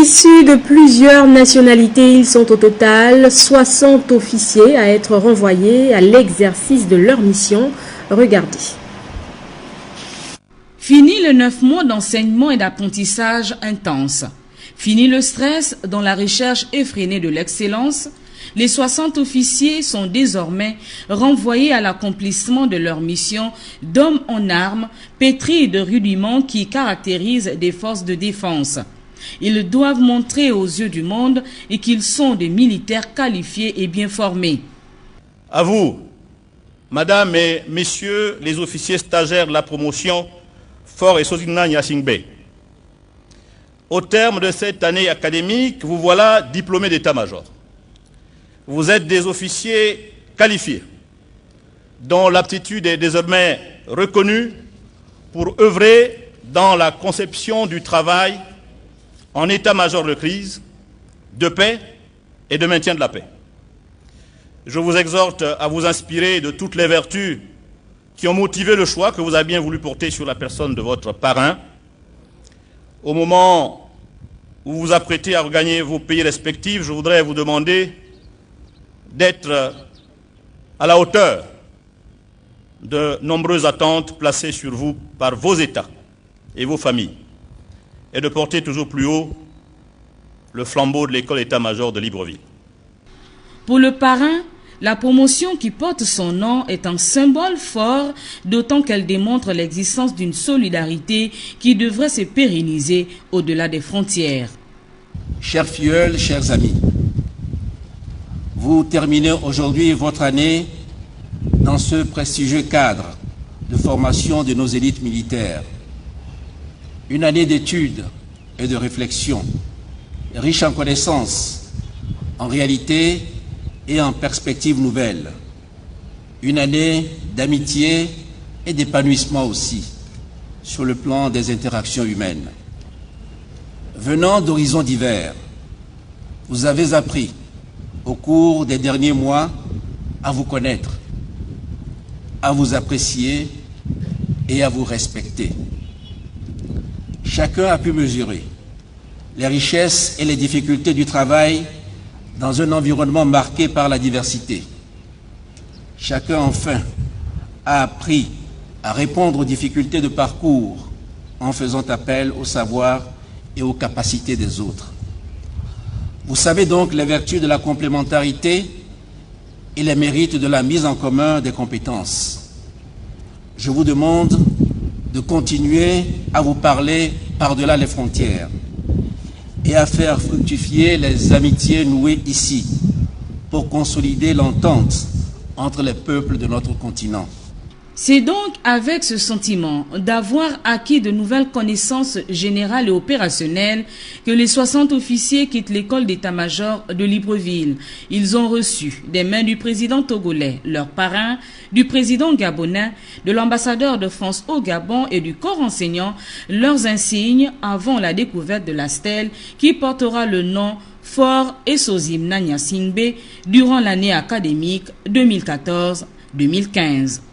Issus de plusieurs nationalités, ils sont au total 60 officiers à être renvoyés à l'exercice de leur mission. Regardez. Fini les 9 mois d'enseignement et d'apprentissage intense. Fini le stress dans la recherche effrénée de l'excellence. Les 60 officiers sont désormais renvoyés à l'accomplissement de leur mission d'hommes en armes, pétris de rudiments qui caractérisent des forces de défense. Ils doivent montrer aux yeux du monde et qu'ils sont des militaires qualifiés et bien formés. À vous, Madame et Messieurs les officiers stagiaires de la promotion Fort et Sozimna Nyasingbe. Au terme de cette année académique, vous voilà diplômés d'état-major. Vous êtes des officiers qualifiés, dont l'aptitude est désormais reconnue pour œuvrer dans la conception du travail en état-major de crise, de paix et de maintien de la paix. Je vous exhorte à vous inspirer de toutes les vertus qui ont motivé le choix que vous avez bien voulu porter sur la personne de votre parrain. Au moment où vous vous apprêtez à regagner vos pays respectifs, je voudrais vous demander d'être à la hauteur de nombreuses attentes placées sur vous par vos États et vos familles, et de porter toujours plus haut le flambeau de l'école état-major de Libreville. Pour le parrain, la promotion qui porte son nom est un symbole fort, d'autant qu'elle démontre l'existence d'une solidarité qui devrait se pérenniser au-delà des frontières. Chers filleuls, chers amis, vous terminez aujourd'hui votre année dans ce prestigieux cadre de formation de nos élites militaires. Une année d'études et de réflexion, riche en connaissances, en réalité et en perspectives nouvelles. Une année d'amitié et d'épanouissement aussi, sur le plan des interactions humaines. Venant d'horizons divers, vous avez appris, au cours des derniers mois, à vous connaître, à vous apprécier et à vous respecter. Chacun a pu mesurer les richesses et les difficultés du travail dans un environnement marqué par la diversité. Chacun, enfin, a appris à répondre aux difficultés de parcours en faisant appel au savoir et aux capacités des autres. Vous savez donc les vertus de la complémentarité et les mérites de la mise en commun des compétences. Je vous demande de continuer à vous parler par-delà les frontières et à faire fructifier les amitiés nouées ici pour consolider l'entente entre les peuples de notre continent. C'est donc avec ce sentiment d'avoir acquis de nouvelles connaissances générales et opérationnelles que les 60 officiers quittent l'école d'état-major de Libreville. Ils ont reçu des mains du président togolais, leur parrain, du président gabonais, de l'ambassadeur de France au Gabon et du corps enseignant leurs insignes avant la découverte de la stèle qui portera le nom Fort et Sozimna Nyasingbe durant l'année académique 2014-2015.